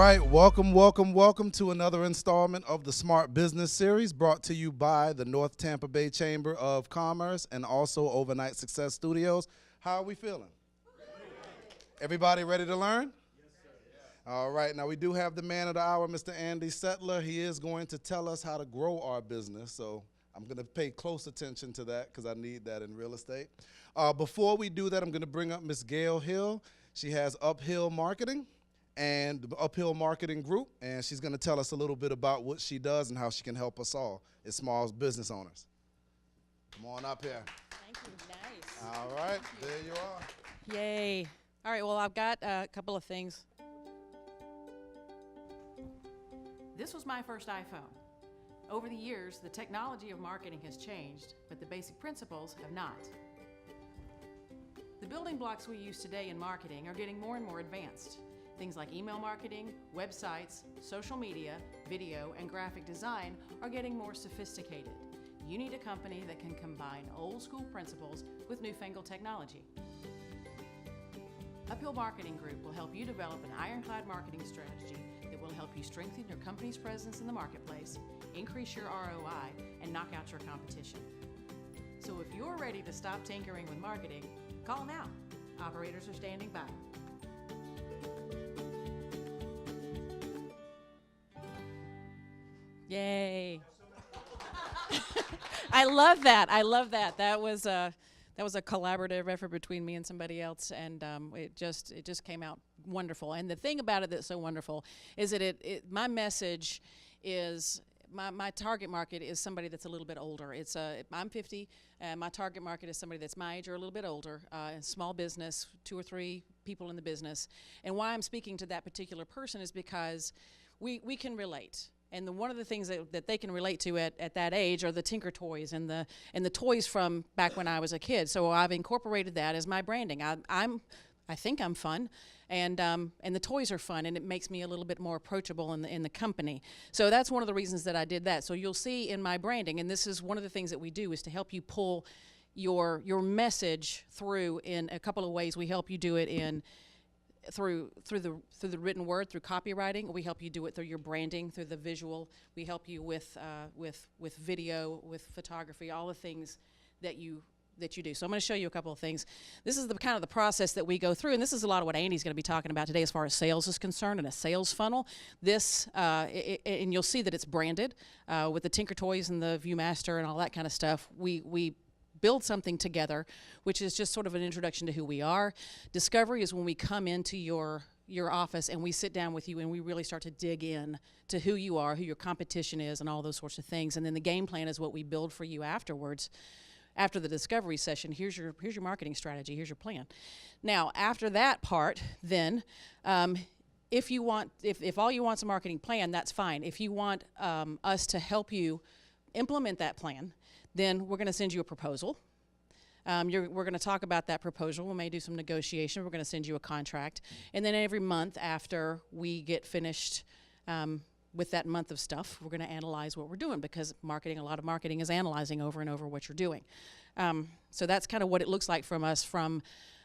right, welcome to another installment of the Smart Business Series brought to you by the North Tampa Bay Chamber of Commerce and also Overnight Success Studios. How are we feeling? Everybody ready to learn? All right, now we do have the man of the hour, Mr. Andy Settler. He is going to tell us how to grow our business, so I'm going to pay close attention to that because I need that in real estate. Before we do that, I'm going to bring up Ms. Gail Hill. She has Uphill Marketing and the Uphill Marketing Group, and she's going to tell us a little bit about what she does and how she can help us all as small business owners. Come on up here. Thank you. Nice. All right, there you are. Yay. All right, well, I've got a couple of things. This was my first iPhone. Over the years, the technology of marketing has changed, but the basic principles have not. The building blocks we use today in marketing are getting more and more advanced. Things like email marketing, websites, social media, video, and graphic design are getting more sophisticated. You need a company that can combine old school principles with newfangled technology. Uphill Marketing Group will help you develop an ironclad marketing strategy that will help you strengthen your company's presence in the marketplace, increase your ROI, and knock out your competition. So if you're ready to stop tinkering with marketing, call now. Operators are standing by. Yay. I love that. That was a collaborative effort between me and somebody else, and it just came out wonderful. And the thing about it that's so wonderful is that my message is my target market is somebody that's a little bit older. I'm 50, and my target market is somebody that's my age or a little bit older, small business, 2 or 3 people in the business. And why I'm speaking to that particular person is because we can relate. And one of the things that they can relate to at that age are the Tinker toys and the toys from back when I was a kid. So I've incorporated that as my branding. I think I'm fun, and the toys are fun, and it makes me a little bit more approachable in the company. So that's one of the reasons that I did that. So you'll see in my branding, and this is one of the things that we do is to help you pull your message through in a couple of ways. We help you do it through the written word, through copywriting. We help you do it through your branding, through the visual. We help you with video, with photography, all the things that you do. So I'm going to show you a couple of things. This is the kind of the process that we go through, and this is a lot of what Andy's going to be talking about today as far as sales is concerned and a sales funnel. This, and you'll see that it's branded with the Tinker Toys and the Viewmaster and all that kind of stuff. We build something together, which is just sort of an introduction to who we are. Discovery is when we come into your office and we sit down with you and we really start to dig in to who you are, who your competition is, and all those sorts of things. And then the game plan is what we build for you afterwards. After the discovery session, here's your marketing strategy, here's your plan. Now, after that part, then, if all you want is a marketing plan, that's fine. If you want us to help you implement that plan, then we're going to send you a proposal. We're going to talk about that proposal. We may do some negotiation. We're going to send you a contract. And then every month after we get finished with that month of stuff, we're going to analyze what we're doing, because a lot of marketing is analyzing over and over what you're doing. So that's kind of what it looks like from us, from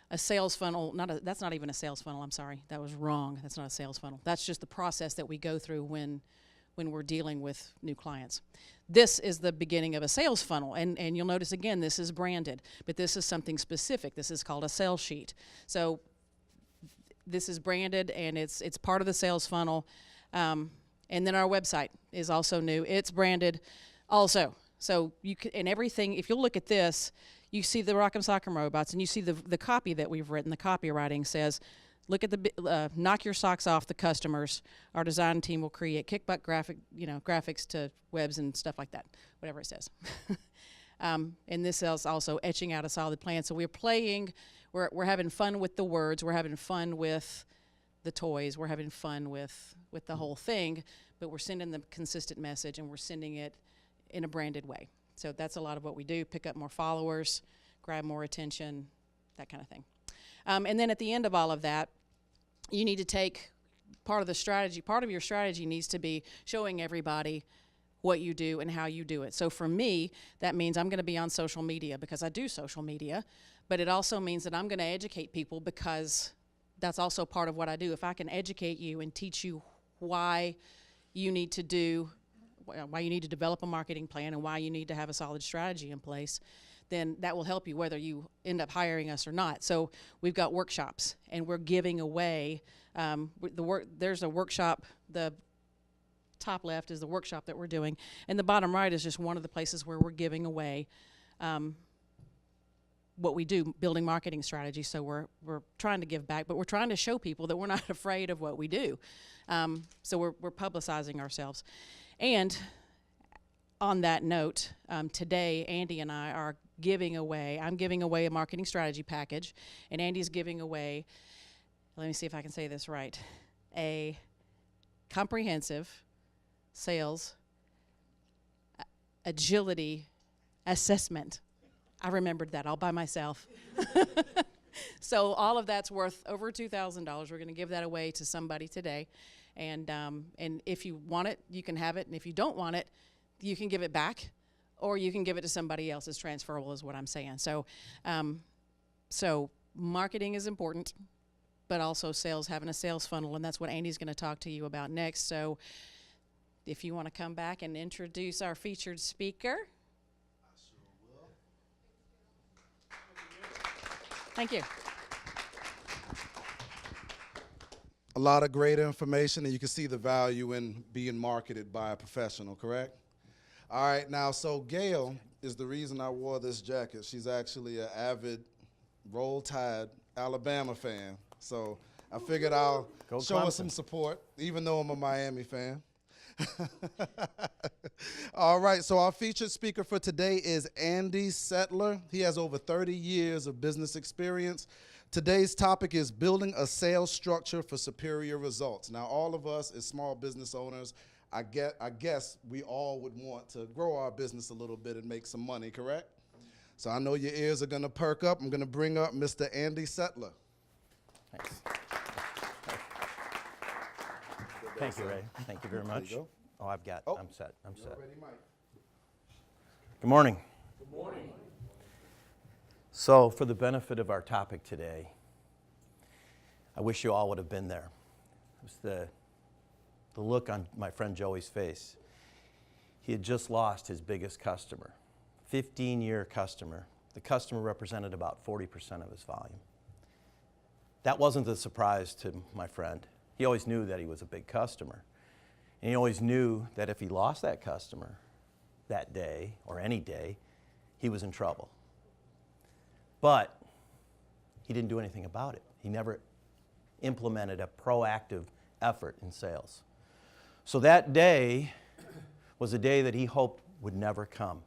a sales funnel. That's not even a sales funnel. I'm sorry. That was wrong. That's not a sales funnel. That's just the process that we go through when we're dealing with new clients. This is the beginning of a sales funnel, and you'll notice again this is branded, but this is something specific. This is called a sales sheet. So this is branded, and it's part of the sales funnel. And then our website is also new. It's branded also. So you can, and everything, if you'll look at this, you see the Rock'em Sock'em Robots, and you see the copy that we've written. The copywriting says, look at knock your socks off the customers. Our design team will create kick-butt graphics to webs and stuff like that, whatever it says. And this is also etching out a solid plan. So we're having fun with the words. We're having fun with the toys. We're having fun with the whole thing, but we're sending the consistent message, and we're sending it in a branded way. So that's a lot of what we do: pick up more followers, grab more attention, that kind of thing. And then at the end of all of that, you need to take part of the strategy. Part of your strategy needs to be showing everybody what you do and how you do it. So for me, that means I'm going to be on social media because I do social media, but it also means that I'm going to educate people because that's also part of what I do. If I can educate you and teach you why you need to develop a marketing plan and why you need to have a solid strategy in place, then that will help you whether you end up hiring us or not. So we've got workshops, and we're giving away there's a workshop. The top left is the workshop that we're doing, and the bottom right is just one of the places where we're giving away what we do, building marketing strategies. So we're trying to give back, but we're trying to show people that we're not afraid of what we do. So we're publicizing ourselves. And on that note, today Andy and I are I'm giving away a marketing strategy package, and Andy's giving away, let me see if I can say this right, a comprehensive sales agility assessment. I remembered that all by myself. So all of that's worth over $2,000. We're going to give that away to somebody today, and if you want it, you can have it, and if you don't want it, you can give it back, or you can give it to somebody else. It's transferable, is what I'm saying. So, so marketing is important, but also sales, having a sales funnel, and that's what Andy's going to talk to you about next. So, if you want to come back and introduce our featured speaker. Thank you. A lot of great information, and you can see the value in being marketed by a professional, correct? All right, now, so Gail is the reason I wore this jacket. She's actually an avid Roll Tide Alabama fan, so I figured I'll show her some support, even though I'm a Miami fan. All right, so our featured speaker for today is Andy Settler. He has over 30 years of business experience. Today's topic is building a sales structure for superior results. Now, all of us as small business owners, I guess we all would want to grow our business a little bit and make some money, correct? So I know your ears are going to perk up. I'm going to bring up Mr. Andy Settler. Thanks. Thank you, Ray. Thank you very much. You go. Oh, I'm set. I'm set. Ready, Mike. Good morning. Good morning. So, for the benefit of our topic today, I wish you all would have been there. It was the look on my friend Joey's face. He had just lost his biggest customer, 15-year customer. The customer represented about 40% of his volume. That wasn't a surprise to my friend. He always knew that he was a big customer. And he always knew that if he lost that customer that day, or any day, he was in trouble. But he didn't do anything about it. He never implemented a proactive effort in sales. So that day was a day that he hoped would never come.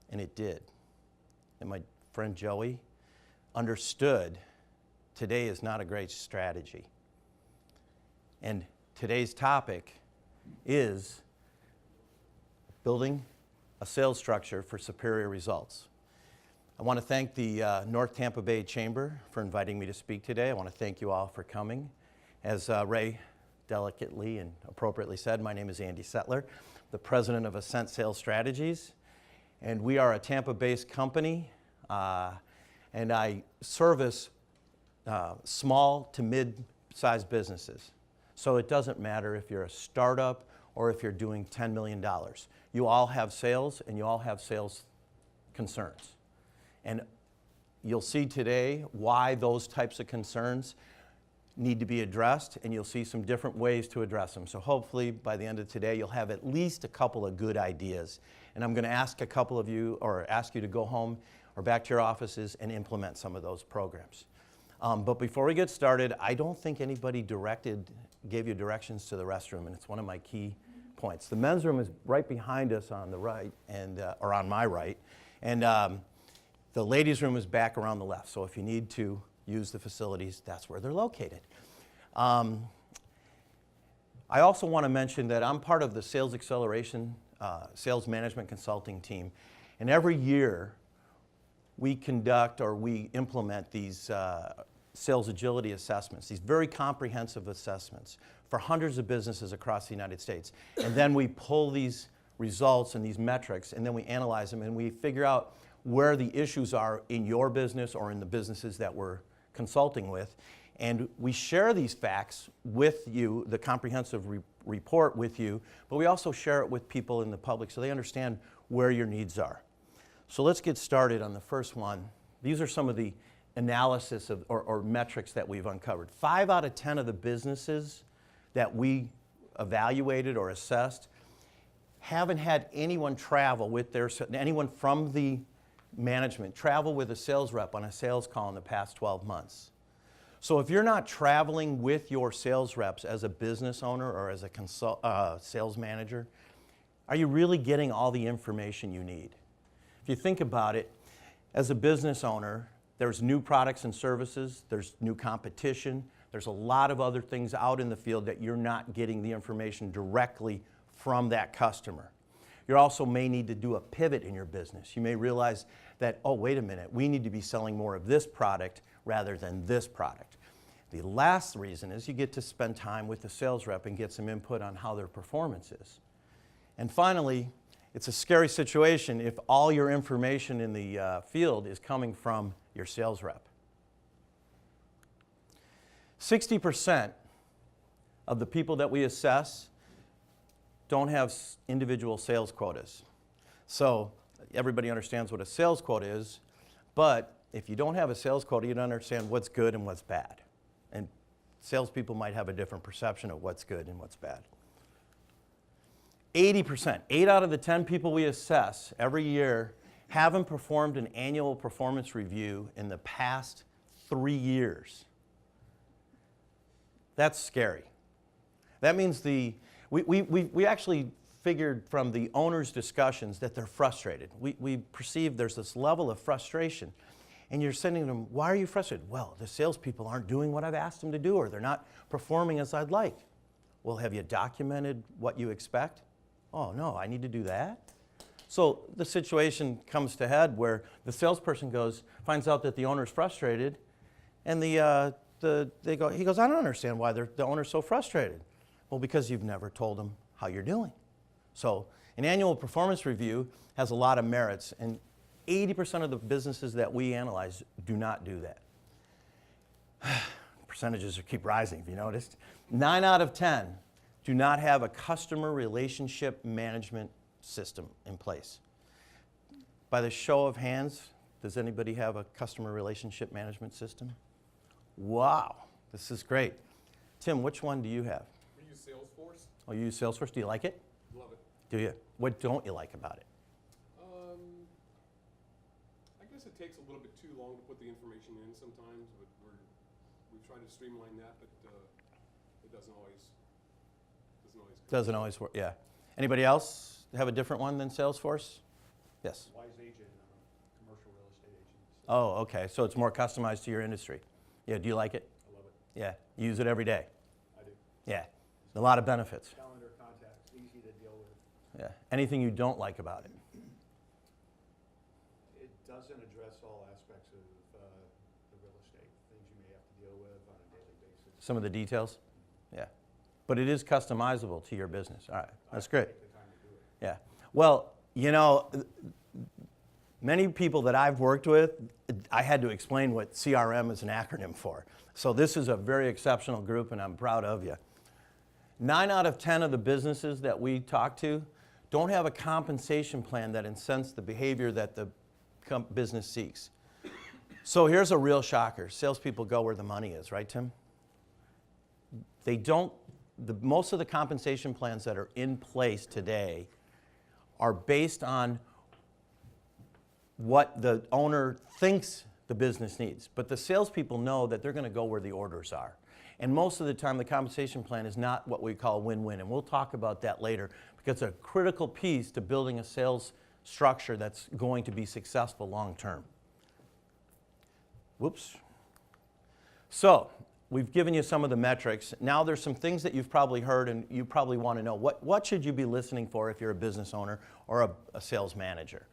And it did. And my friend Joey understood today is not a great strategy. And today's topic is building a sales structure for superior results. I want to thank the North Tampa Bay Chamber for inviting me to speak today. I want to thank you all for coming. As Ray delicately and appropriately said, my name is Andy Settler, the president of Ascent Sales Strategies. And we are a Tampa-based company, and I service small to mid-sized businesses. So it doesn't matter if you're a startup or if you're doing $10 million. You all have sales, and you all have sales concerns. And you'll see today why those types of concerns need to be addressed, and you'll see some different ways to address them. So hopefully by the end of today, you'll have at least a couple of good ideas. And I'm going to ask a couple of you, or ask you to go home or back to your offices and implement some of those programs. But before we get started, I don't think anybody gave you directions to the restroom, and it's one of my key points. The men's room is right behind us on the right, or on my right, and the ladies' room is back around the left. So if you need to use the facilities, that's where they're located. I also want to mention that I'm part of the Sales Acceleration, Sales Management Consulting team, and every year we conduct or we implement these sales agility assessments, these very comprehensive assessments for hundreds of businesses across the United States. And then we pull these results and these metrics, and then we analyze them, and we figure out where the issues are in your business or in the businesses that we're consulting with. And we share these facts with you, the comprehensive report with you, but we also share it with people in the public so they understand where your needs are. So let's get started on the first one. These are some of the analysis of, or metrics that we've uncovered. 5 out of 10 of the businesses that we evaluated or assessed haven't had anyone travel with anyone from the management travel with a sales rep on a sales call in the past 12 months. So if you're not traveling with your sales reps as a business owner or as a sales manager, are you really getting all the information you need? If you think about it, as a business owner, there's new products and services, there's new competition, there's a lot of other things out in the field that you're not getting the information directly from that customer. You also may need to do a pivot in your business. You may realize that, oh, wait a minute, we need to be selling more of this product rather than this product. The last reason is you get to spend time with the sales rep and get some input on how their performance is. And finally, it's a scary situation if all your information in the field is coming from your sales rep. 60% of the people that we assess don't have individual sales quotas. So everybody understands what a sales quota is, but if you don't have a sales quota, you don't understand what's good and what's bad. And salespeople might have a different perception of what's good and what's bad. 80%, 8 out of the 10 people we assess every year haven't performed an annual performance review in the past 3 years. That's scary. That means we actually figured from the owner's discussions that they're frustrated. We perceive there's this level of frustration. And you're sending them, why are you frustrated? Well, the salespeople aren't doing what I've asked them to do, or they're not performing as I'd like. Well, have you documented what you expect? Oh, no, I need to do that? So the situation comes to head where the salesperson finds out that the owner's frustrated, and he goes, I don't understand why the owner's so frustrated. Well, because you've never told them how you're doing. So an annual performance review has a lot of merits, and 80% of the businesses that we analyze do not do that. Percentages keep rising, have you noticed? 9 out of 10 do not have a customer relationship management system in place. By the show of hands, does anybody have a customer relationship management system? Wow, this is great. Tim, which one do you have? We use Salesforce. Oh, you use Salesforce? Do you like it? Love it. Do you? What don't you like about it? I guess it takes a little bit too long to put the information in sometimes, but we try to streamline that, but it doesn't always Doesn't always work, yeah. Anybody else have a different one than Salesforce? Yes. Wise agent, commercial real estate agent. Oh, okay, so it's more customized to your industry. Yeah, do you like it? I love it. Yeah, you use it every day? I do. Yeah, a lot of benefits. Calendar contacts, easy to deal with. Yeah. Anything you don't like about it? It doesn't address all aspects of the real estate, things you may have to deal with on a daily basis. Some of the details? Yeah. But it is customizable to your business. All right, that's great. Take the time to do it. Yeah. Well, you know, many people that I've worked with, I had to explain what CRM is an acronym for. So this is a very exceptional group, and I'm proud of you. 9 out of 10 of the businesses that we talk to don't have a compensation plan that incents the behavior that the business seeks. So here's a real shocker. Salespeople go where the money is, right, Tim? They don't. Most of the compensation plans that are in place today are based on what the owner thinks the business needs. But the salespeople know that they're going to go where the orders are. And most of the time, the compensation plan is not what we call win-win. And we'll talk about that later because it's a critical piece to building a sales structure that's going to be successful long-term. Whoops. So we've given you some of the metrics. Now there's some things that you've probably heard and you probably want to know. What should you be listening for if you're a business owner or a sales manager?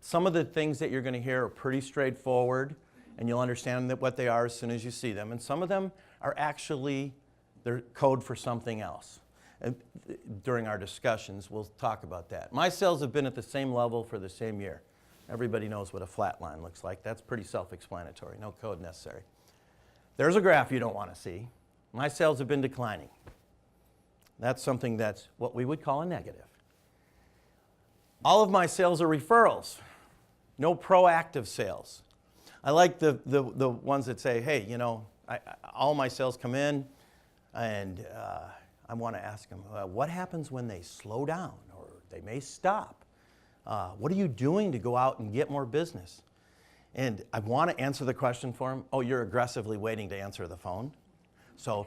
Some of the things that you're going to hear are pretty straightforward, and you'll understand what they are as soon as you see them. And some of them are actually, they're code for something else. And during our discussions, we'll talk about that. My sales have been at the same level for the same year. Everybody knows what a flat line looks like. That's pretty self-explanatory. No code necessary. There's a graph you don't want to see. My sales have been declining. That's something that's what we would call a negative. All of my sales are referrals, no proactive sales. I like the ones that say, hey, you know, all my sales come in, and I want to ask them, what happens when they slow down or they may stop? What are you doing to go out and get more business? And I want to answer the question for them. Oh, you're aggressively waiting to answer the phone? So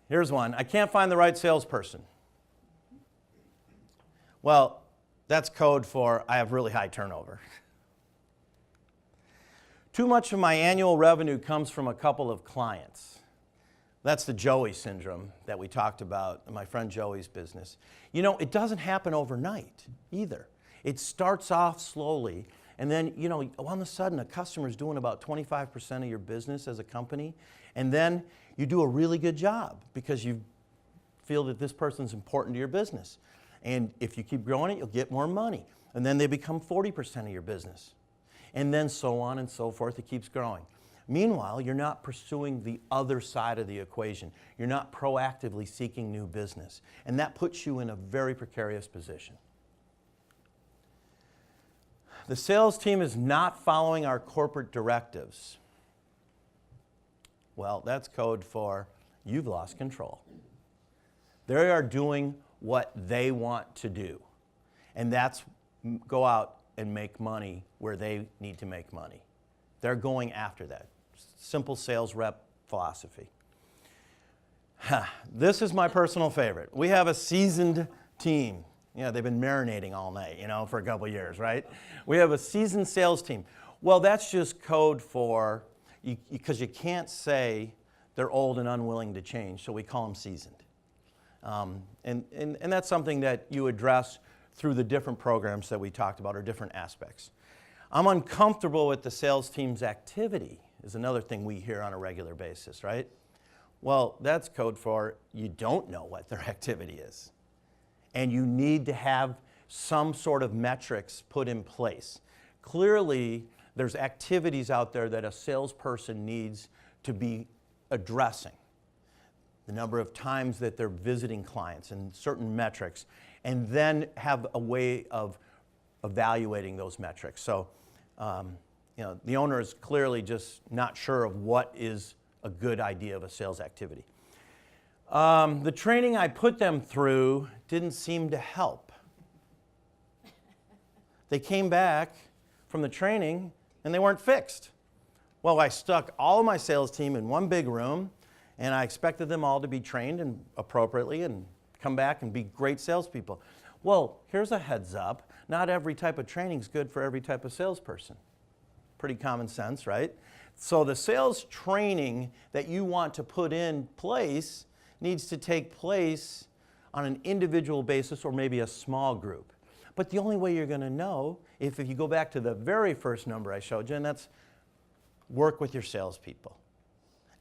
here's one. I can't find the right salesperson. Well, that's code for I have really high turnover. Too much of my annual revenue comes from a couple of clients. That's the Joey syndrome that we talked about in my friend Joey's business. You know, it doesn't happen overnight either. It starts off slowly, and then, you know, all of a sudden a customer's doing about 25% of your business as a company, and then you do a really good job because you feel that this person's important to your business. And if you keep growing it, you'll get more money. And then they become 40% of your business. And then so on and so forth, it keeps growing. Meanwhile, you're not pursuing the other side of the equation. You're not proactively seeking new business. And that puts you in a very precarious position. The sales team is not following our corporate directives. Well, that's code for you've lost control. They are doing what they want to do. And that's go out and make money where they need to make money. They're going after that. Simple sales rep philosophy. This is my personal favorite. We have a seasoned team. You know, they've been marinating all night, you know, for a couple years, right? We have a seasoned sales team. Well, that's just code for, because you can't say they're old and unwilling to change, so we call them seasoned. And that's something that you address through the different programs that we talked about, or different aspects. I'm uncomfortable with the sales team's activity is another thing we hear on a regular basis, right? Well, that's code for you don't know what their activity is. And you need to have some sort of metrics put in place. Clearly, there's activities out there that a salesperson needs to be addressing. The number of times that they're visiting clients and certain metrics, and then have a way of evaluating those metrics. So, you know, the owner is clearly just not sure of what is a good idea of a sales activity. The training I put them through didn't seem to help. They came back from the training and they weren't fixed. Well, I stuck all of my sales team in one big room, and I expected them all to be trained and appropriately and come back and be great salespeople. Well, here's a heads up. Not every type of training is good for every type of salesperson. Pretty common sense, right? So the sales training that you want to put in place needs to take place on an individual basis or maybe a small group. But the only way you're going to know, if you go back to the very first number I showed you, and that's work with your salespeople.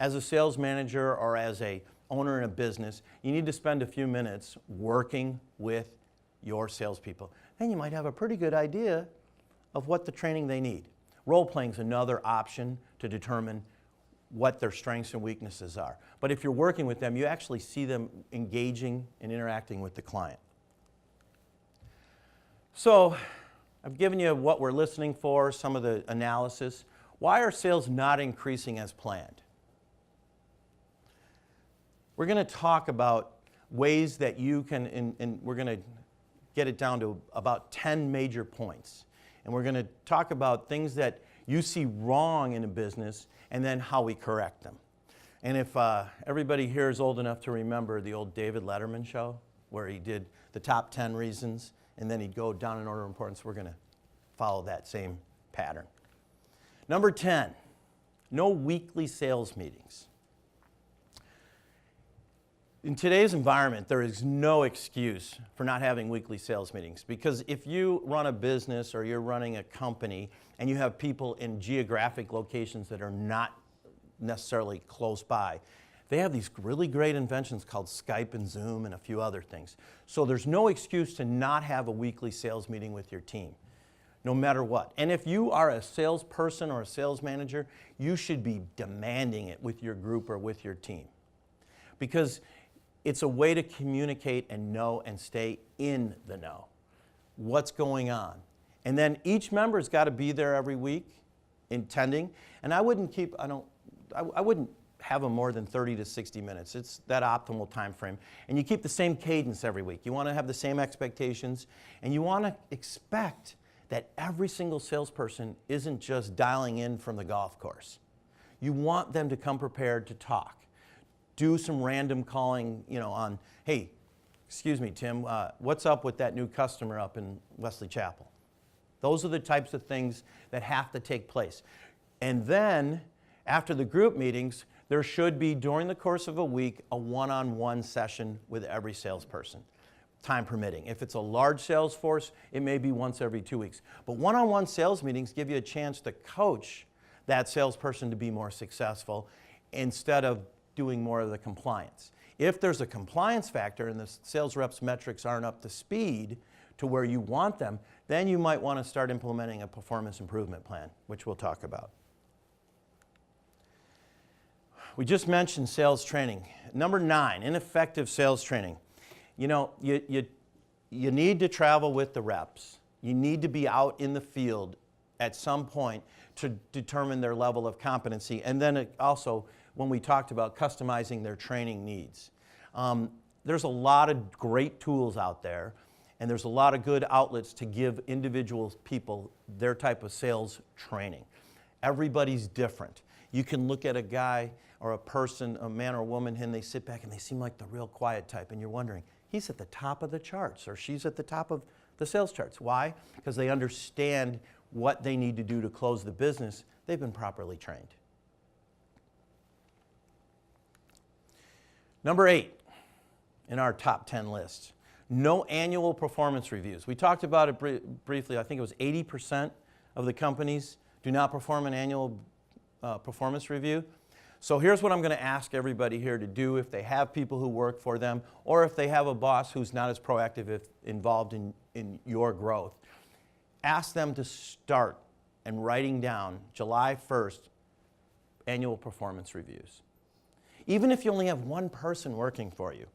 As a sales manager or as a owner in a business, you need to spend a few minutes working with your salespeople. Then you might have a pretty good idea of what the training they need. Role-playing is another option to determine what their strengths and weaknesses are. But if you're working with them, you actually see them engaging and interacting with the client. So I've given you what we're listening for, some of the analysis. Why are sales not increasing as planned? We're going to talk about ways that you can, and we're going to get it down to about 10 major points. And we're going to talk about things that you see wrong in a business and then how we correct them. And if everybody here is old enough to remember the old David Letterman show where he did the top 10 reasons and then he'd go down in order of importance, we're going to follow that same pattern. Number 10, no weekly sales meetings. In today's environment, there is no excuse for not having weekly sales meetings, because if you run a business or you're running a company and you have people in geographic locations that are not necessarily close by, they have these really great inventions called Skype and Zoom and a few other things. So there's no excuse to not have a weekly sales meeting with your team. no matter what. And if you are a salesperson or a sales manager, you should be demanding it with your group or with your team. Because it's a way to communicate and know and stay in the know. What's going on? And then each member's got to be there every week attending. And I wouldn't have them more than 30 to 60 minutes. It's that optimal time frame. And you keep the same cadence every week. You want to have the same expectations, and you want to expect that every single salesperson isn't just dialing in from the golf course. You want them to come prepared to talk. Do some random calling, on, hey, excuse me, Tim, what's up with that new customer up in Wesley Chapel? Those are the types of things that have to take place. And then, after the group meetings, there should be, during the course of a week, a one-on-one session with every salesperson, time permitting. If it's a large sales force, it may be once every 2 weeks. But one-on-one sales meetings give you a chance to coach that salesperson to be more successful instead of doing more of the compliance. If there's a compliance factor and the sales reps' metrics aren't up to speed to where you want them, then you might want to start implementing a performance improvement plan, which we'll talk about. We just mentioned sales training. Number 9, ineffective sales training. You need to travel with the reps. You need to be out in the field at some point to determine their level of competency. And then also, when we talked about customizing their training needs. There's a lot of great tools out there, and there's a lot of good outlets to give individual people their type of sales training. Everybody's different. You can look at a guy or a person, a man or a woman, and they sit back and they seem like the real quiet type, and you're wondering, he's at the top of the charts or she's at the top of the sales charts. Why? Because they understand what they need to do to close the business. They've been properly trained. Number 8 in our top 10 list, no annual performance reviews. We talked about it briefly. I think it was 80% of the companies do not perform an annual performance review. So here's what I'm going to ask everybody here to do if they have people who work for them or if they have a boss who's not as proactive involved in your growth. Ask them to start and writing down July 1st annual performance reviews. Even if you only have one person working for you,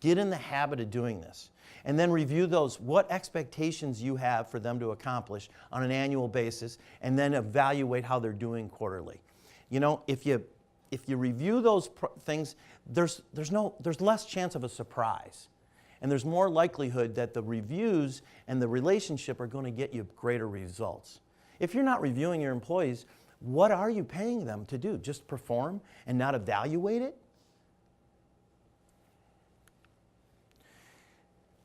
get in the habit of doing this. And then review what expectations you have for them to accomplish on an annual basis, and then evaluate how they're doing quarterly. If you review those things, there's less chance of a surprise. And there's more likelihood that the reviews and the relationship are going to get you greater results. If you're not reviewing your employees, what are you paying them to do? Just perform and not evaluate it?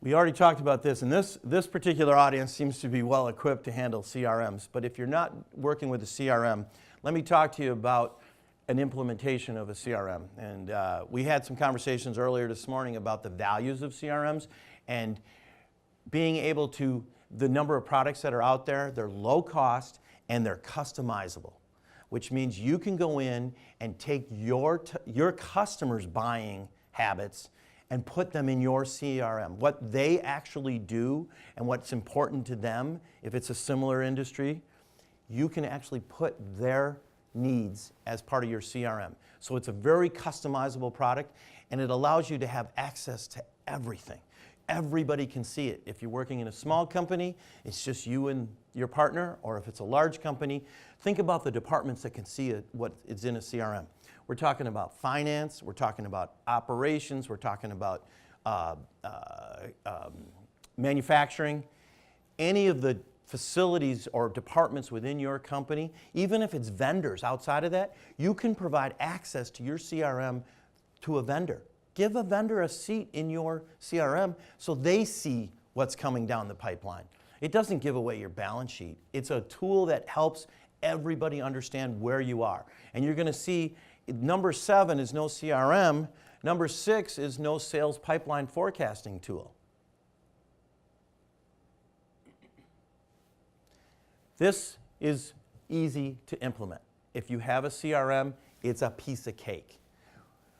We already talked about this, and this particular audience seems to be well equipped to handle CRMs. But if you're not working with a CRM, let me talk to you about an implementation of a CRM. And we had some conversations earlier this morning about the values of CRMs and being able to, the number of products that are out there, they're low cost and they're customizable, which means you can go in and take your customers' buying habits and put them in your CRM. What they actually do and what's important to them, if it's a similar industry, you can actually put their needs as part of your CRM. So it's a very customizable product, and it allows you to have access to everything. Everybody can see it. If you're working in a small company, it's just you and your partner, or if it's a large company, think about the departments that can see what is in a CRM. We're talking about finance, we're talking about operations, we're talking about manufacturing. Any of the facilities or departments within your company, even if it's vendors outside of that, you can provide access to your CRM to a vendor. Give a vendor a seat in your CRM so they see what's coming down the pipeline. It doesn't give away your balance sheet. It's a tool that helps everybody understand where you are. And you're going to see number 7 is no CRM. Number 6 is no sales pipeline forecasting tool. This is easy to implement. If you have a CRM, it's a piece of cake.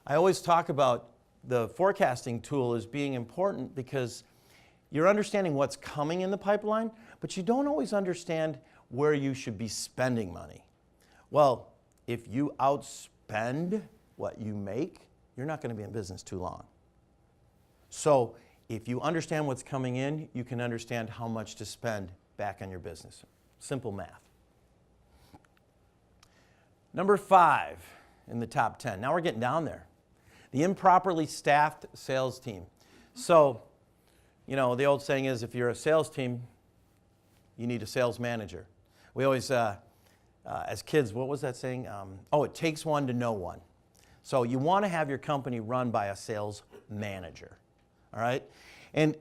I always talk about the forecasting tool as being important because you're understanding what's coming in the pipeline, but you don't always understand where you should be spending money. Well, if you outspend what you make, you're not going to be in business too long. So if you understand what's coming in, you can understand how much to spend back on your business. Simple math. Number 5 in the top 10. Now we're getting down there. The improperly staffed sales team. So, you know, the old saying is if you're a sales team, you need a sales manager. We always, as kids, what was that saying? It takes one to know one. So you want to have your company run by a sales manager, all right? And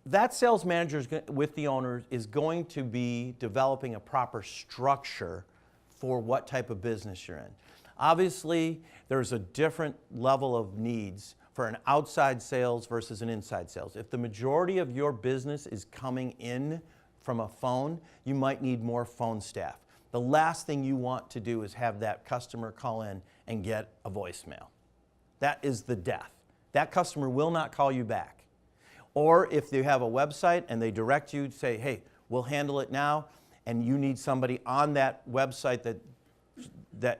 that sales manager with the owner is going to be developing a proper structure for what type of business you're in. Obviously, there's a different level of needs for an outside sales versus an inside sales. If the majority of your business is coming in from a phone, you might need more phone staff. The last thing you want to do is have that customer call in and get a voicemail. That is the death. That customer will not call you back. Or if they have a website and they direct you to say, hey, we'll handle it now, and you need somebody on that website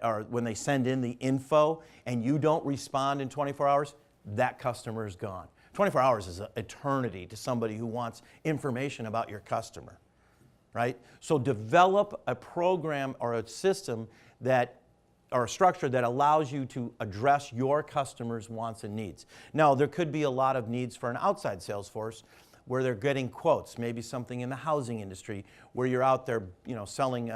or when they send in the info and you don't respond in 24 hours, that customer is gone. 24 hours is an eternity to somebody who wants information about your customer, right? So develop a program or a system or a structure that allows you to address your customers' wants and needs. Now, there could be a lot of needs for an outside sales force where they're getting quotes, maybe something in the housing industry where you're out there, you know, selling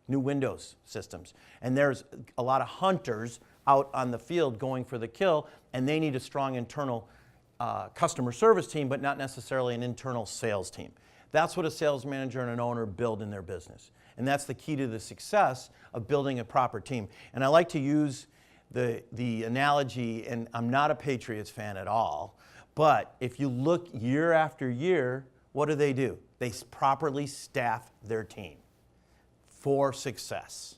new Windows systems. And there's a lot of hunters out on the field going for the kill, and they need a strong internal customer service team, but not necessarily an internal sales team. That's what a sales manager and an owner build in their business. And that's the key to the success of building a proper team. And I like to use the analogy, and I'm not a Patriots fan at all, but if you look year after year, what do? They properly staff their team for success.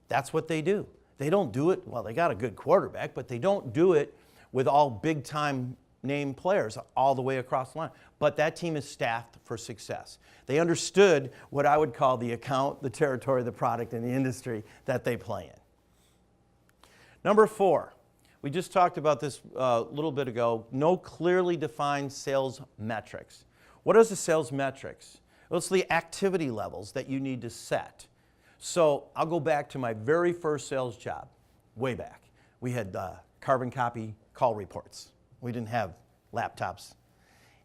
That's what they do. They don't do it, well, they got a good quarterback, but they don't do it with all big-time name players all the way across the line. But that team is staffed for success. They understood what I would call the account, the territory, the product, and the industry that they play in. Number 4, we just talked about this a little bit ago, no clearly defined sales metrics. What is the sales metrics? Well, it's the activity levels that you need to set. So I'll go back to my very first sales job, way back. We had carbon copy call reports. We didn't have laptops.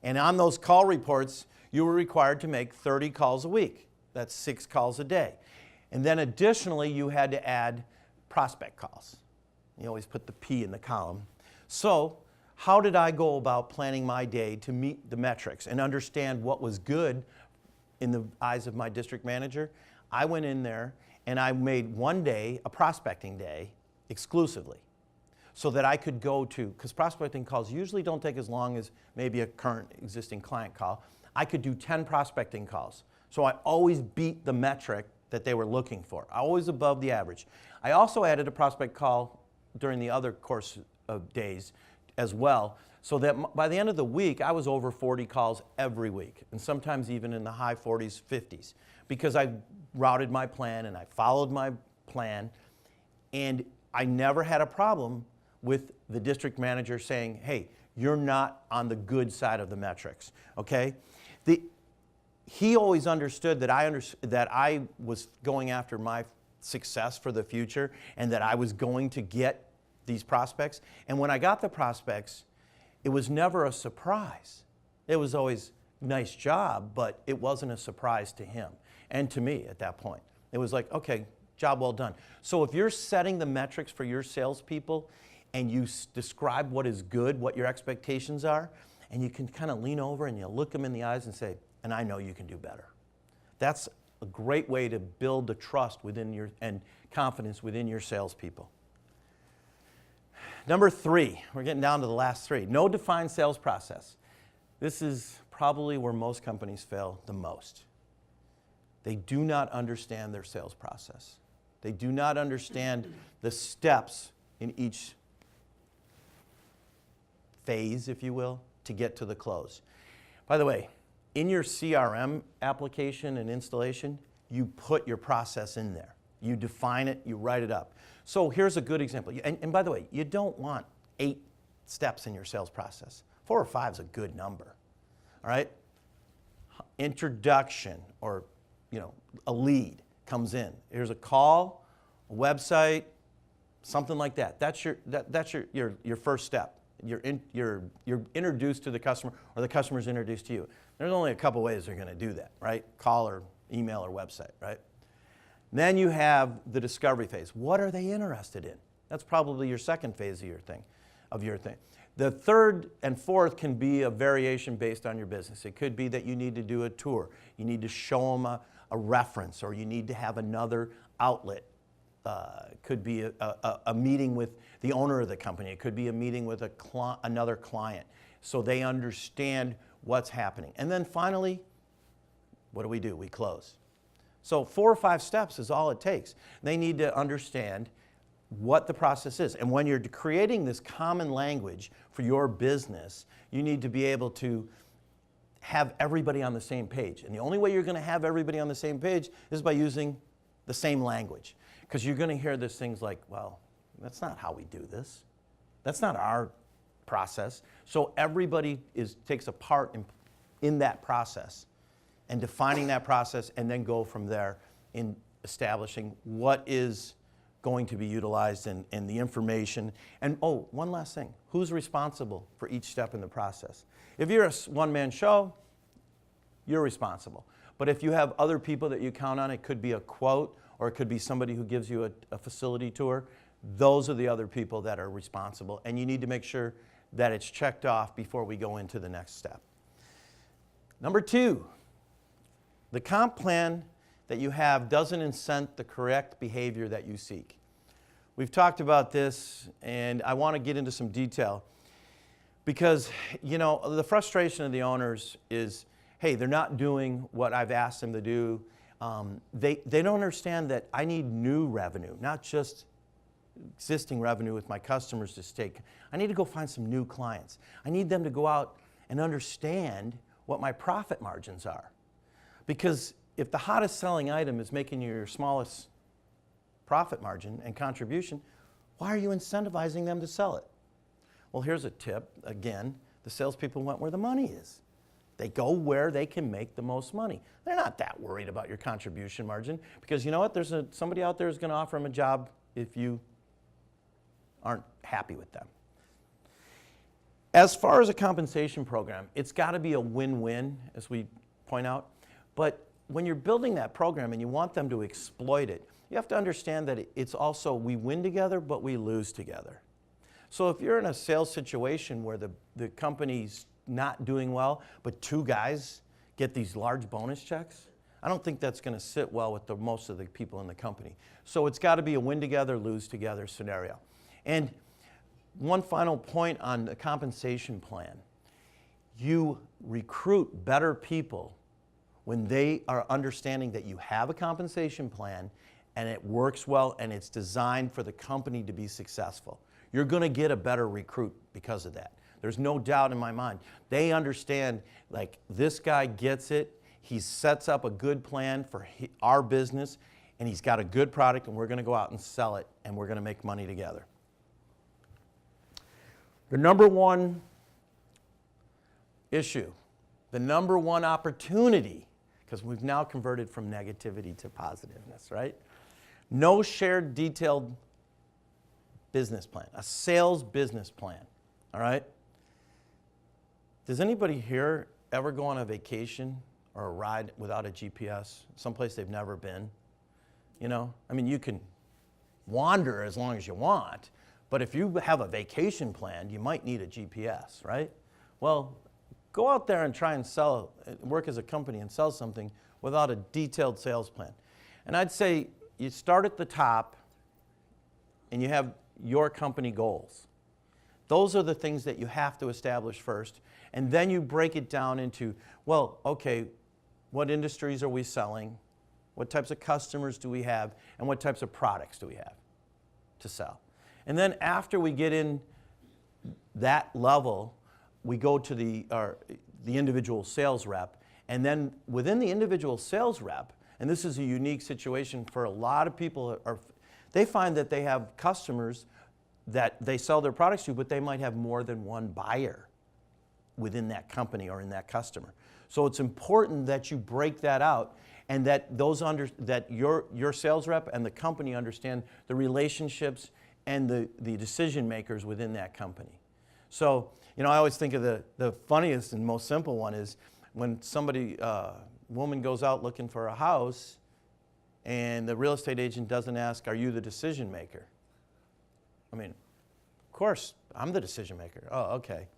And on those call reports, you were required to make 30 calls a week. That's 6 calls a day. And then additionally, you had to add prospect calls. You always put the P in the column. So how did I go about planning my day to meet the metrics and understand what was good in the eyes of my district manager? I went in there and I made one day a prospecting day exclusively so that I could go to, because prospecting calls usually don't take as long as maybe a current existing client call. I could do 10 prospecting calls. So I always beat the metric that they were looking for, always above the average. I also added a prospect call during the other course of days as well, so that by the end of the week, I was over 40 calls every week, and sometimes even in the high 40s, 50s, because I routed my plan and I followed my plan, and I never had a problem with the district manager saying, hey, you're not on the good side of the metrics, okay? He always understood that I was going after my success for the future and that I was going to get these prospects. And when I got the prospects, it was never a surprise. It was always nice job, but it wasn't a surprise to him and to me at that point. It was like, okay, job well done. So if you're setting the metrics for your salespeople and you describe what is good, what your expectations are, and you can kind of lean over and you look them in the eyes and say, and I know you can do better. That's a great way to build the trust within and confidence within your salespeople. Number 3, we're getting down to the last 3. No defined sales process. This is probably where most companies fail the most. They do not understand their sales process. They do not understand the steps in each phase, if you will, to get to the close. By the way, in your CRM application and installation, you put your process in there. You define it, you write it up. So here's a good example. And by the way, you don't want 8 steps in your sales process. 4 or 5 is a good number, all right? Introduction, or a lead comes in. Here's a call, a website, something like that. That's your first step. You're introduced to the customer, or the customer's introduced to you. There's only a couple ways they're going to do that, right? Call or email or website, right? Then you have the discovery phase. What are they interested in? That's probably your second phase of your thing. The third and fourth can be a variation based on your business. It could be that you need to do a tour. You need to show them a reference, or you need to have another outlet. It could be a meeting with the owner of the company. It could be a meeting with another client, so they understand what's happening. And then finally, what do? We close. So 4 or 5 steps is all it takes. They need to understand what the process is. And when you're creating this common language for your business, you need to be able to have everybody on the same page. And the only way you're going to have everybody on the same page is by using the same language. Because you're going to hear these things like, well, that's not how we do this. That's not our process. So everybody takes a part in that process, and defining that process, and then go from there in establishing what is going to be utilized and the information. And one last thing, who's responsible for each step in the process? If you're a one-man show, you're responsible. But if you have other people that you count on, it could be a quote, or it could be somebody who gives you a facility tour. Those are the other people that are responsible, and you need to make sure that it's checked off before we go into the next step. Number 2, the comp plan that you have doesn't incent the correct behavior that you seek. We've talked about this, and I want to get into some detail, because the frustration of the owners is, hey, they're not doing what I've asked them to do. They don't understand that I need new revenue, not just existing revenue with my customers to stake. I need to go find some new clients. I need them to go out and understand what my profit margins are. Because if the hottest selling item is making you your smallest profit margin and contribution, why are you incentivizing them to sell it? Well, here's a tip. Again, the salespeople went where the money is. They go where they can make the most money. They're not that worried about your contribution margin, because you know what? There's somebody out there who's going to offer them a job if you aren't happy with them. As far as a compensation program, it's got to be a win-win, as we point out. But when you're building that program and you want them to exploit it, you have to understand that it's also, we win together, but we lose together. So if you're in a sales situation where the company's not doing well, but 2 guys get these large bonus checks, I don't think that's going to sit well with most of the people in the company. So it's got to be a win together, lose together scenario. And one final point on the compensation plan. You recruit better people when they are understanding that you have a compensation plan and it works well and it's designed for the company to be successful. You're going to get a better recruit because of that. There's no doubt in my mind. They understand, like, this guy gets it. He sets up a good plan for our business, and he's got a good product, and we're going to go out and sell it, and we're going to make money together. The number one issue, the number one opportunity, because we've now converted from negativity to positiveness, right? No shared detailed business plan, a sales business plan, all right? Does anybody here ever go on a vacation or a ride without a GPS, someplace they've never been? I mean, you can wander as long as you want, but if you have a vacation planned, you might need a GPS, right? Well, go out there and try and work as a company and sell something without a detailed sales plan. And I'd say you start at the top and you have your company goals. Those are the things that you have to establish first. And then you break it down into, well, okay, what industries are we selling? What types of customers do we have? And what types of products do we have to sell? And then after we get in that level we go to the individual sales rep, and then within the individual sales rep, and this is a unique situation for a lot of people, they find that they have customers that they sell their products to, but they might have more than one buyer within that company or in that customer. So it's important that you break that out, and that that your sales rep and the company understand the relationships and the decision makers within that company. So, I always think of the funniest and most simple one is when woman goes out looking for a house, and the real estate agent doesn't ask, "Are you the decision maker?" I mean, of course, I'm the decision maker. Oh, okay.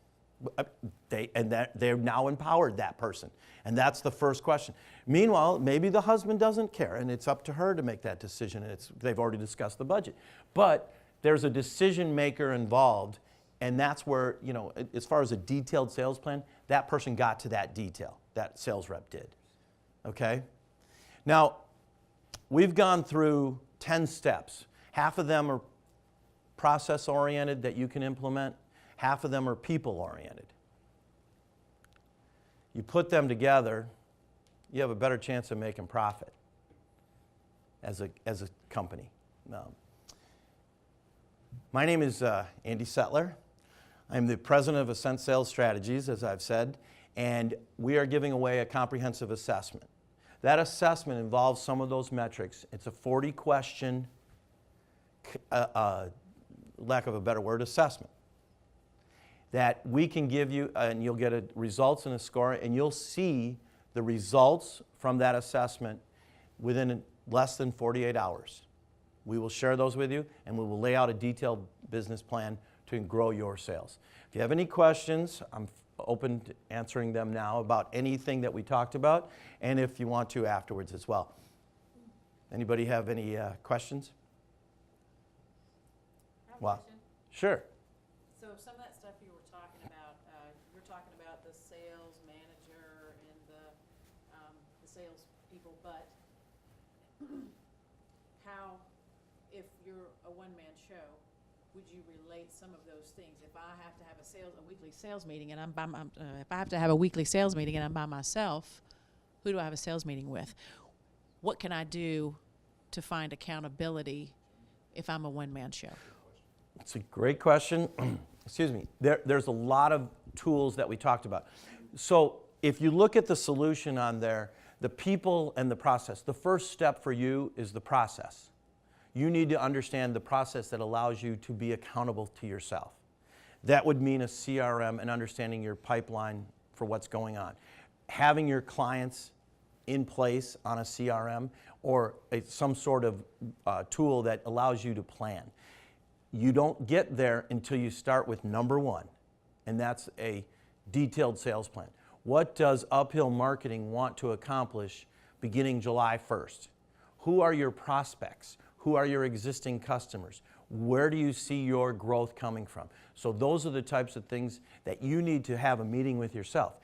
They're now empowered that person, and that's the first question. Meanwhile, maybe the husband doesn't care, and it's up to her to make that decision, and they've already discussed the budget. But there's a decision maker involved, and that's where, as far as a detailed sales plan, that person got to that detail. That sales rep did. Okay? Now, we've gone through 10 steps. Half of them are process-oriented that you can implement. Half of them are people-oriented. You put them together, you have a better chance of making profit as a company. My name is Andy Settler. I'm the president of Ascent Sales Strategies, as I've said, and we are giving away a comprehensive assessment. That assessment involves some of those metrics. It's a 40-question, lack of a better word, assessment that we can give you, and you'll get results and a score, and you'll see the results from that assessment within less than 48 hours. We will share those with you, and we will lay out a detailed business plan to grow your sales. If you have any questions, I'm open to answering them now about anything that we talked about, and if you want to afterwards as well. Anybody have any questions? I have a Wow. question. Sure. So some of that stuff you were talking about, you're talking about the sales manager and the sales people, but how, if you're a one-man show, would you relate some of those things? If I have to have a weekly sales meeting and if I have to have a weekly sales meeting and I'm by myself, who do I have a sales meeting with? What can I do to find accountability if I'm a one-man show? It's a great question. Excuse me. There's a lot of tools that we talked about. So if you look at the solution on there, the people and the process, the first step for you is the process. You need to understand the process that allows you to be accountable to yourself. That would mean a CRM and understanding your pipeline for what's going on. Having your clients in place on a CRM or some sort of tool that allows you to plan. You don't get there until you start with number one, and that's a detailed sales plan. What does Uphill Marketing want to accomplish beginning July 1st? Who are your prospects? Who are your existing customers? Where do you see your growth coming from? So those are the types of things that you need to have a meeting with yourself.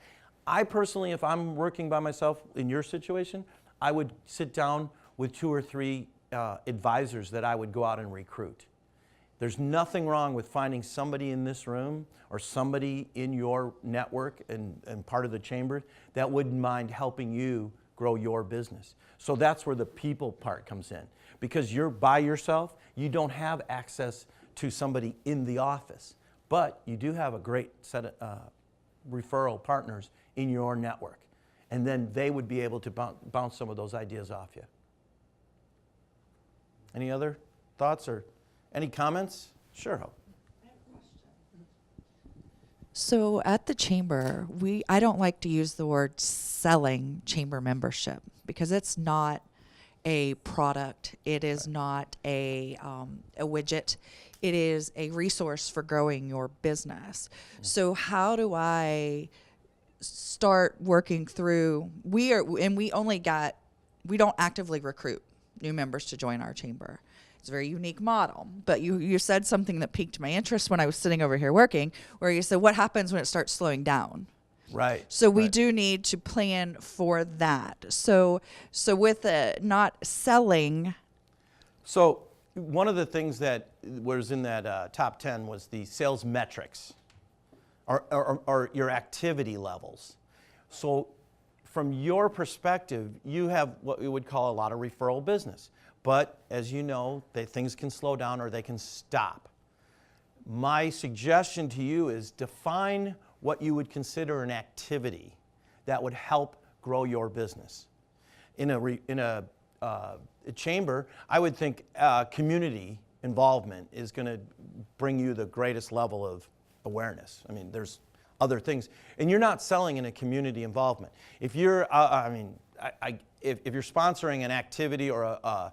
I personally, if I'm working by myself in your situation, I would sit down with 2 or 3 advisors that I would go out and recruit. There's nothing wrong with finding somebody in this room or somebody in your network and part of the chamber that wouldn't mind helping you grow your business. So that's where the people part comes in. Because you're by yourself, you don't have access to somebody in the office. But you do have a great set of referral partners in your network. And then they would be able to bounce some of those ideas off you. Any other thoughts or any comments? Sure, Hope. So at the chamber, I don't like to use the word selling chamber membership because it's not a product. It is not a widget. It is a resource for growing your business. So how do I start working through? We don't actively recruit new members to join our chamber. It's a very unique model. But you said something that piqued my interest when I was sitting over here working, where you said, what happens when it starts slowing down? Right. So we do need to plan for that. So with not selling. So one of the things that was in that top 10 was the sales metrics. or your activity levels. So from your perspective, you have what we would call a lot of referral business. But as you know, things can slow down or they can stop. My suggestion to you is define what you would consider an activity that would help grow your business. In a chamber, I would think community involvement is going to bring you the greatest level of awareness. I mean, there's other things, and you're not selling in a community involvement. If you're, if you're sponsoring an activity or a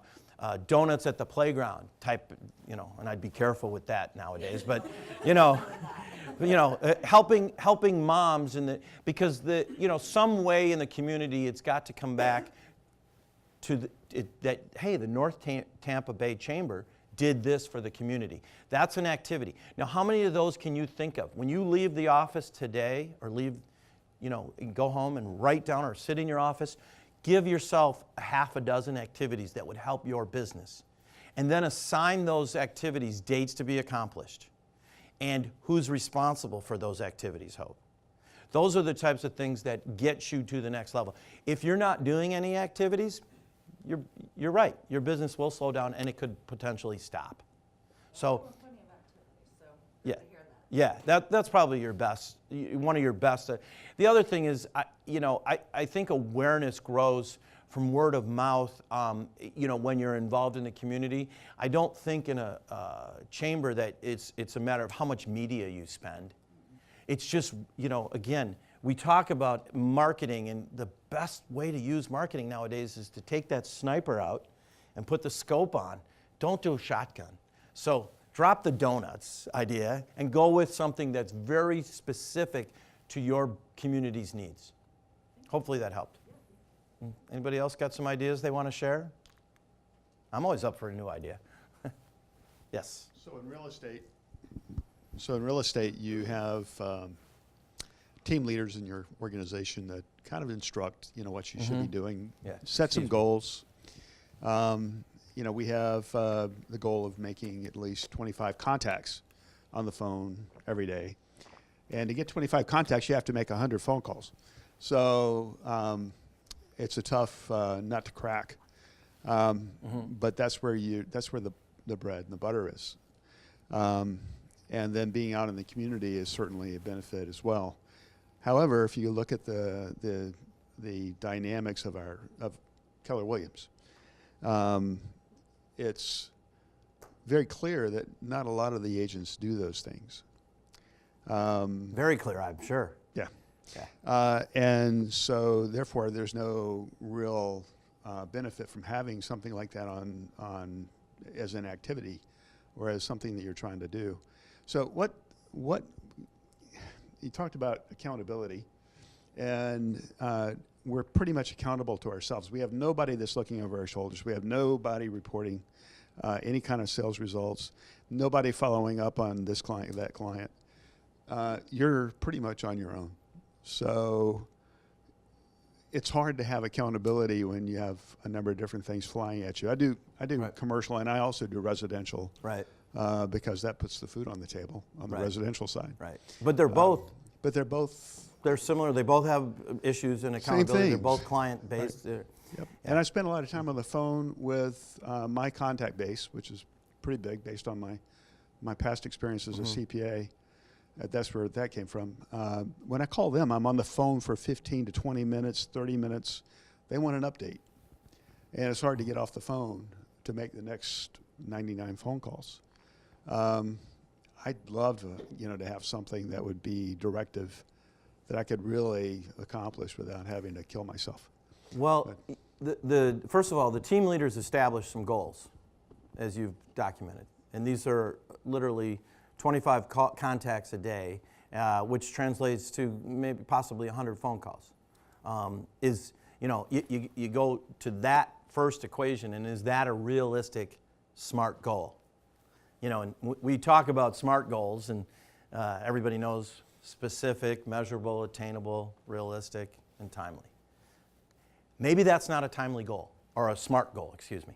donuts at the playground type, and I'd be careful with that nowadays, but helping moms because some way in the community it's got to come back to hey, the North Tampa Bay Chamber did this for the community. That's an activity. Now, how many of those can you think of? When you leave the office today or go home and write down or sit in your office, give yourself a half a dozen activities that would help your business. And then assign those activities dates to be accomplished. And who's responsible for those activities, Hope. Those are the types of things that get you to the next level. If you're not doing any activities, you're right. Your business will slow down and it could potentially stop. So, yeah, that's probably your best, one of your best. The other thing is, I think awareness grows from word of mouth, when you're involved in the community. I don't think in a chamber that it's a matter of how much media you spend. It's just, again, we talk about marketing, and the best way to use marketing nowadays is to take that sniper out and put the scope on. Don't do a shotgun. So drop the donuts idea and go with something that's very specific to your community's needs. Hopefully that helped. Anybody else got some ideas they want to share? I'm always up for a new idea. Yes. So in real estate, you have team leaders in your organization that kind of instruct, what you should be doing. Yeah. Set some goals. We have the goal of making at least 25 contacts on the phone every day. And to get 25 contacts, you have to make 100 phone calls. So it's a tough nut to crack. But that's where the bread and the butter is. And then being out in the community is certainly a benefit as well. However, if you look at the dynamics of Keller Williams, it's very clear that not a lot of the agents do those things. Very clear, I'm sure. Yeah. Okay. And so, therefore, there's no real benefit from having something like that on as an activity or as something that you're trying to do. So what you talked about accountability, and we're pretty much accountable to ourselves. We have nobody that's looking over our shoulders. We have nobody reporting any kind of sales results, nobody following up on this client, that client. You're pretty much on your own. So it's hard to have accountability when you have a number of different things flying at you. I do Right. commercial, and I also do residential. Right. Because that puts the food on the table on the Right. residential side. Right. But they're both. But they're both. They're similar. They both have issues in accountability. They're things. both client-based. Yep. And I spend a lot of time on the phone with my contact base, which is pretty big based on my past experience as a CPA. That's where that came from. When I call them, I'm on the phone for 15 to 20 minutes, 30 minutes. They want an update. And it's hard to get off the phone to make the next 99 phone calls. I'd love to have something that would be directive that I could really accomplish without having to kill myself. Well, first of all, the team leaders established some goals, as you've documented. And these are literally 25 contacts a day, which translates to maybe possibly 100 phone calls. You go to that first equation, and is that a realistic SMART goal? And we talk about SMART goals, and everybody knows specific, measurable, attainable, realistic, and timely. Maybe that's not a timely goal, or a SMART goal, excuse me.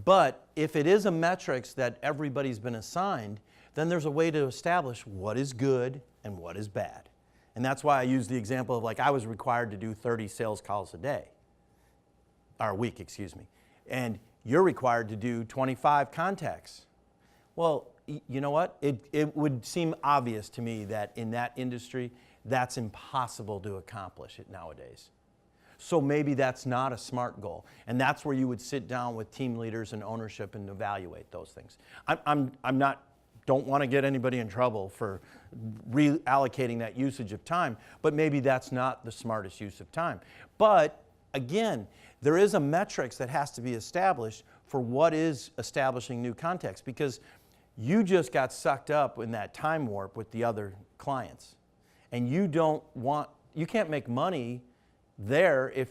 But if it is a metrics that everybody's been assigned, then there's a way to establish what is good and what is bad. And that's why I use the example of, like, I was required to do 30 sales calls a day, or a week, excuse me. And you're required to do 25 contacts. Well, you know what? It would seem obvious to me that in that industry, that's impossible to accomplish it nowadays. So maybe that's not a SMART goal. And that's where you would sit down with team leaders and ownership and evaluate those things. Don't want to get anybody in trouble for reallocating that usage of time, but maybe that's not the smartest use of time. But again, there is a metrics that has to be established for what is establishing new contacts, because you just got sucked up in that time warp with the other clients. And you can't make money there if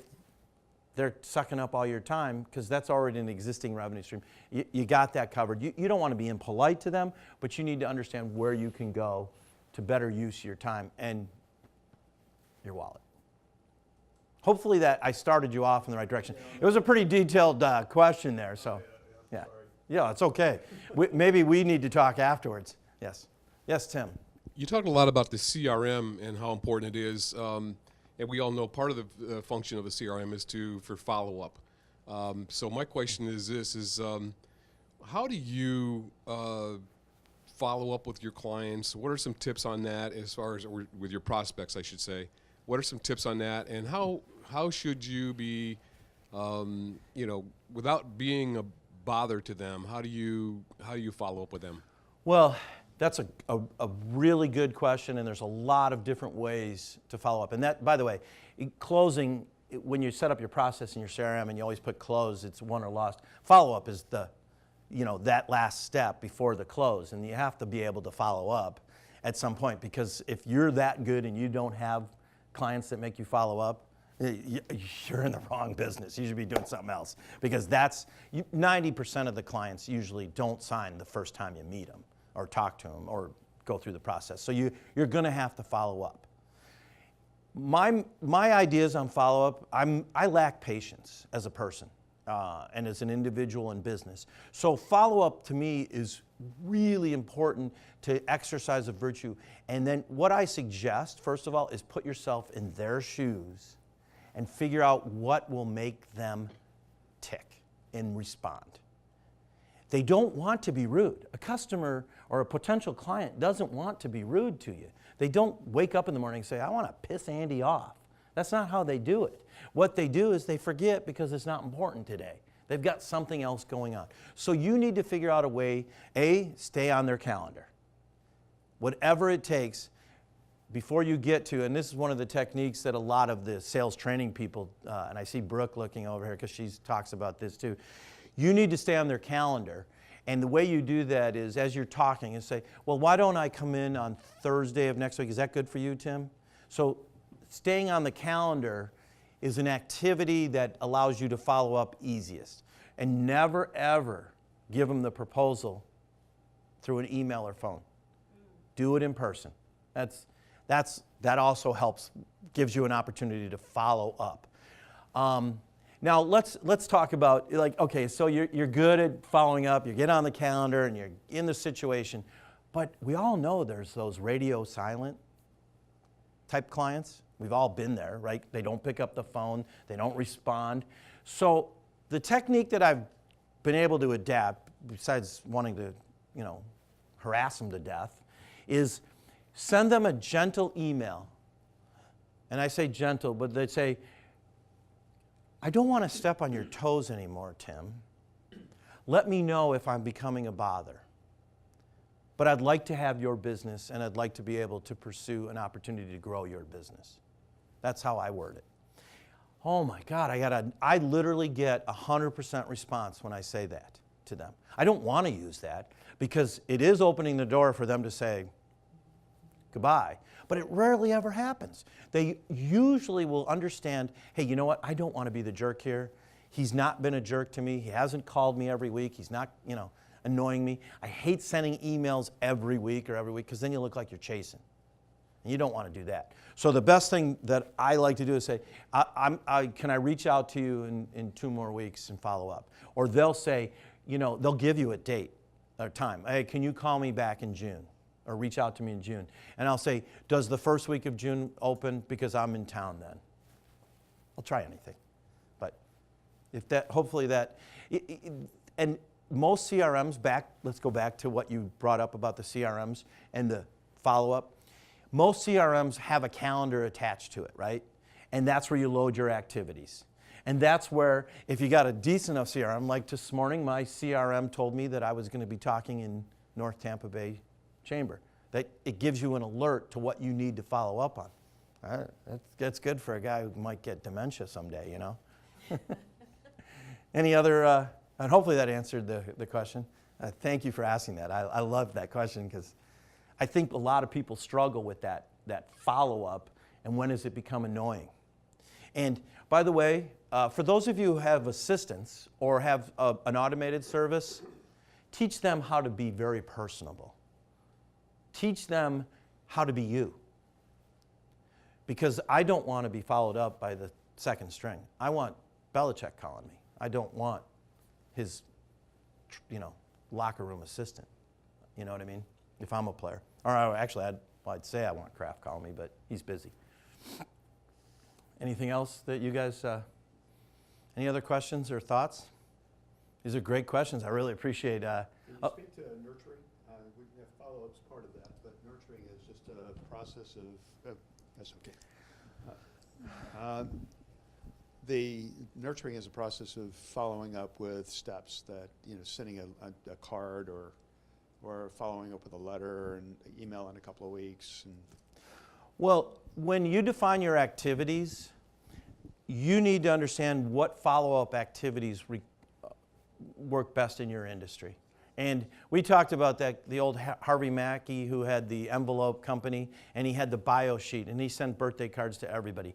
they're sucking up all your time, because that's already an existing revenue stream. You got that covered. You don't want to be impolite to them, but you need to understand where you can go to better use your time and your wallet. Hopefully that I started you off in the right direction. It was a pretty detailed question there, so yeah. Yeah, it's okay. Maybe we need to talk afterwards. Yes. Yes, Tim. You talked a lot about the CRM and how important it is. And we all know part of the function of a CRM is for follow-up. So my question is this, how do you follow up with your clients? What are some tips on that as far as, or with your prospects, I should say? What are some tips on that? And how should you be, without being a bother to them, how do you follow up with them? Well, that's a really good question, and there's a lot of different ways to follow up. And that, by the way, closing, when you set up your process in your CRM and you always put close, it's won or lost. Follow-up is that last step before the close, and you have to be able to follow up at some point, because if you're that good and you don't have clients that make you follow up, you're in the wrong business. You should be doing something else, because 90% of the clients usually don't sign the first time you meet them or talk to them or go through the process. So you're going to have to follow up. My ideas on follow-up, I lack patience as a person and as an individual in business. So follow-up to me is really important to exercise a virtue. And then what I suggest, first of all, is put yourself in their shoes and figure out what will make them tick and respond. They don't want to be rude. A customer or a potential client doesn't want to be rude to you. They don't wake up in the morning and say, I want to piss Andy off. That's not how they do it. What they do is they forget because it's not important today. They've got something else going on. So you need to figure out a way, stay on their calendar. Whatever it takes before you get to, and this is one of the techniques that a lot of the sales training people, and I see Brooke looking over here because she talks about this too. You need to stay on their calendar. And the way you do that is, as you're talking, and say, well, why don't I come in on Thursday of next week? Is that good for you, Tim? So staying on the calendar is an activity that allows you to follow up easiest. And never, ever give them the proposal through an email or phone. Do it in person. That also helps, gives you an opportunity to follow up. Now let's talk about, like, okay, so you're good at following up, you get on the calendar and you're in the situation, but we all know there's those radio silent type clients. We've all been there, right? They don't pick up the phone, they don't respond. So the technique that I've been able to adapt, besides wanting to, harass them to death, is send them a gentle email. And I say gentle, but they say, I don't want to step on your toes anymore, Tim. Let me know if I'm becoming a bother. But I'd like to have your business, and I'd like to be able to pursue an opportunity to grow your business. That's how I word it. Oh my God, I literally get 100% response when I say that to them. I don't want to use that because it is opening the door for them to say goodbye. But it rarely ever happens. They usually will understand, hey, you know what? I don't want to be the jerk here. He's not been a jerk to me. He hasn't called me every week. He's not, annoying me. I hate sending emails every week because then you look like you're chasing. And you don't want to do that. So the best thing that I like to do is say, can I reach out to you in 2 more weeks and follow up? Or they'll say, they'll give you a date. or time. Hey, can you call me back in June? Or reach out to me in June. And I'll say, does the first week of June open? Because I'm in town then. I'll try anything. But if that, hopefully that, and most CRMs, let's go back to what you brought up about the CRMs and the follow-up. Most CRMs have a calendar attached to it, right? And that's where you load your activities. And that's where, if you got a decent enough CRM, like this morning, my CRM told me that I was going to be talking in North Tampa Bay Chamber. That it gives you an alert to what you need to follow up on. That's good for a guy who might get dementia someday, you know. Any other, and hopefully that answered the question. Thank you for asking that. I love that question because I think a lot of people struggle with that follow-up and when does it become annoying. And by the way, for those of you who have assistants or have an automated service, teach them how to be very personable. Teach them how to be you. Because I don't want to be followed up by the second string. I want Belichick calling me. I don't want his, locker room assistant. You know what I mean? If I'm a player. Or actually, I'd say I want Kraft calling me, but he's busy. Anything else that you guys, any other questions or thoughts? These are great questions. I really appreciate. Can you speak to nurturing? We have follow-ups part of that, but nurturing is just a process of. That's okay. The nurturing is a process of following up with steps that sending a card or following up with a letter and email in a couple of weeks. Well, when you define your activities, you need to understand what follow-up activities work best in your industry. And we talked about that, the old Harvey Mackey who had the envelope company, and he had the bio sheet, and he sent birthday cards to everybody.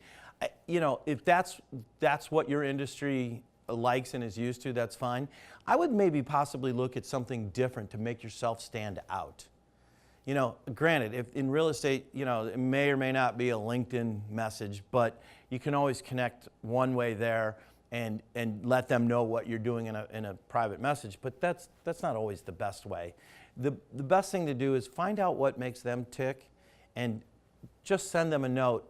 If that's what your industry likes and is used to, that's fine. I would maybe possibly look at something different to make yourself stand out. Granted, if in real estate, it may or may not be a LinkedIn message, but you can always connect one way there and let them know what you're doing in a private message. But that's not always the best way. The best thing to do is find out what makes them tick and just send them a note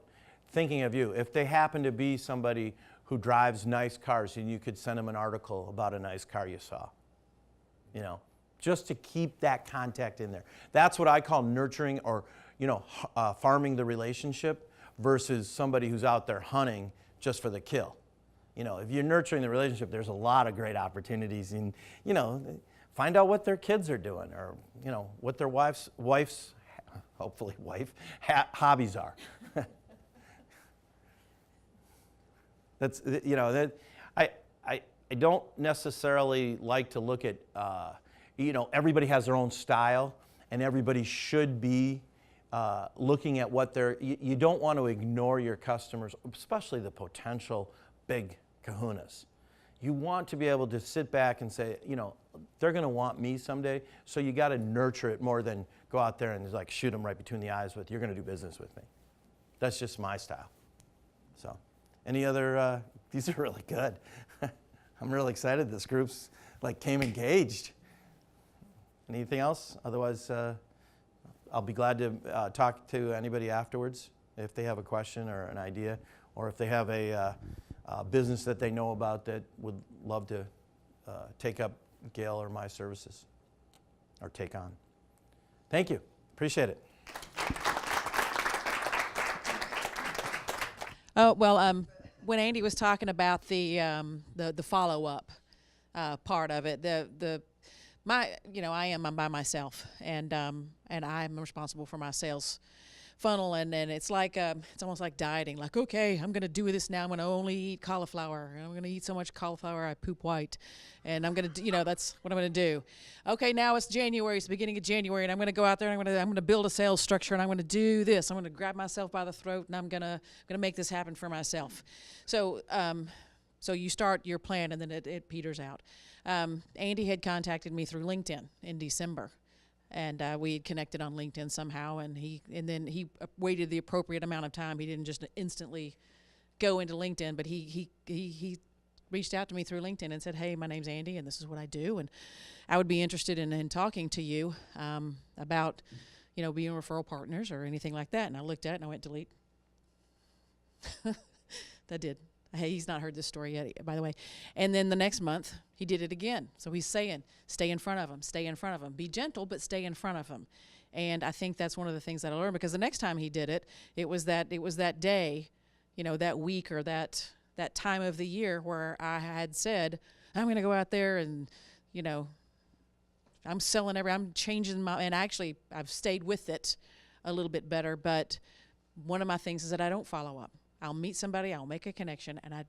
thinking of you. If they happen to be somebody who drives nice cars, and you could send them an article about a nice car you saw, just to keep that contact in there. That's what I call nurturing or, farming the relationship versus somebody who's out there hunting just for the kill. If you're nurturing the relationship, there's a lot of great opportunities in, find out what their kids are doing or, what their wife's hopefully hobbies are. That's, I don't necessarily like to look at, everybody has their own style and everybody should be looking at what you don't want to ignore your customers, especially the potential big kahunas. You want to be able to sit back and say, they're going to want me someday, so you got to nurture it more than go out there and like shoot them right between the eyes with, you're going to do business with me. That's just my style. So, any other, these are really good. I'm really excited this group's came engaged. Anything else? Otherwise, I'll be glad to talk to anybody afterwards if they have a question or an idea, or if they have a business that they know about that would love to take up Gail or my services or take on. Thank you. Appreciate it. When Andy was talking about the follow-up part of it, I am by myself, and I'm responsible for my sales funnel, and it's like it's almost like dieting. Like, okay, I'm going to do this now. I'm going to only eat cauliflower, and I'm going to eat so much cauliflower I poop white, and I'm going to, that's what I'm going to do. Okay, now it's January. It's the beginning of January, and I'm going to go out there and I'm going to build a sales structure, and I'm going to do this. I'm going to grab myself by the throat, and I'm going to make this happen for myself. So you start your plan, and then it peters out. Andy had contacted me through LinkedIn in December. And we had connected on LinkedIn somehow, and then he waited the appropriate amount of time. He didn't just instantly go into LinkedIn, but he reached out to me through LinkedIn and said, hey, my name's Andy, and this is what I do, and I would be interested in talking to you about, being referral partners or anything like that. And I looked at it and I went, delete. That did. Hey, he's not heard this story yet, by the way. And then the next month, he did it again. So he's saying, stay in front of him, stay in front of him. Be gentle, but stay in front of him. And I think that's one of the things that I learned, because the next time he did it, it was that day, that week or that time of the year where I had said, I'm going to go out there and, I'm changing and actually I've stayed with it a little bit better. But one of my things is that I don't follow up. I'll meet somebody, I'll make a connection, and I'm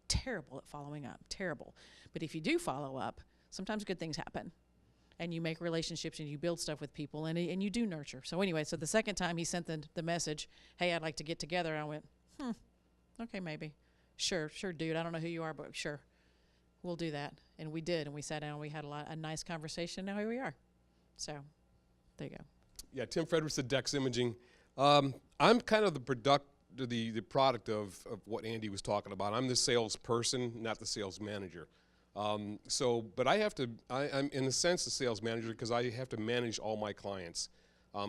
terrible at following up, terrible. But if you do follow up, sometimes good things happen. And you make relationships and you build stuff with people, and you do nurture. So anyway, so the second time he sent the message, hey, I'd like to get together, and I went, okay, maybe. Sure, dude, I don't know who you are, but sure, we'll do that. And we did, and we sat down, and we had a nice conversation, and now here we are. So there you go. Yeah, Tim Fredericks at Dex Imaging. I'm kind of the product of what Andy was talking about. I'm the salesperson, not the sales manager. But I'm in a sense a sales manager because I have to manage all my clients.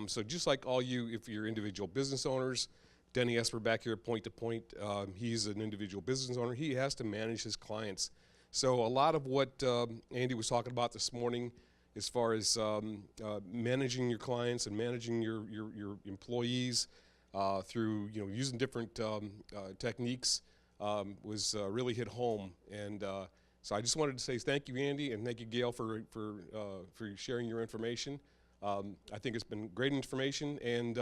So just like all you, if you're individual business owners, Denny Esper back here, Point to Point, he's an individual business owner. He has to manage his clients. So a lot of what Andy was talking about this morning, as far as managing your clients and managing your employees through using different techniques, was really hit home. And so I just wanted to say thank you, Andy, and thank you, Gail, for sharing your information. I think it's been great information, and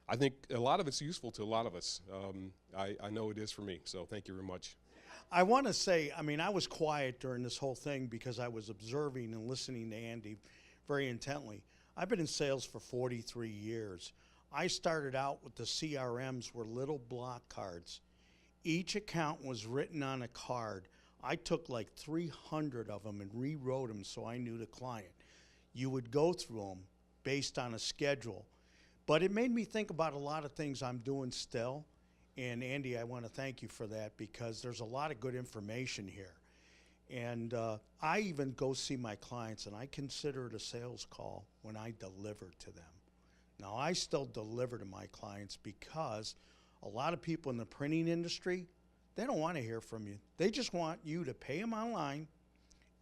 I think a lot of it's useful to a lot of us. I know it is for me, so thank you very much. I want to say, I was quiet during this whole thing because I was observing and listening to Andy very intently. I've been in sales for 43 years. I started out with the CRMs were little block cards. Each account was written on a card. I took like 300 of them and rewrote them so I knew the client. You would go through them based on a schedule. But it made me think about a lot of things I'm doing still. And Andy, I want to thank you for that, because there's a lot of good information here. And I even go see my clients, and I consider it a sales call when I deliver to them. Now, I still deliver to my clients because a lot of people in the printing industry, they don't want to hear from you. They just want you to pay them online,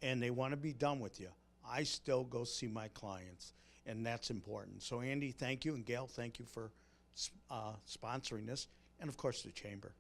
and they want to be done with you. I still go see my clients, and that's important. So, Andy, thank you, and Gail, thank you for sponsoring this, and, of course, the Chamber.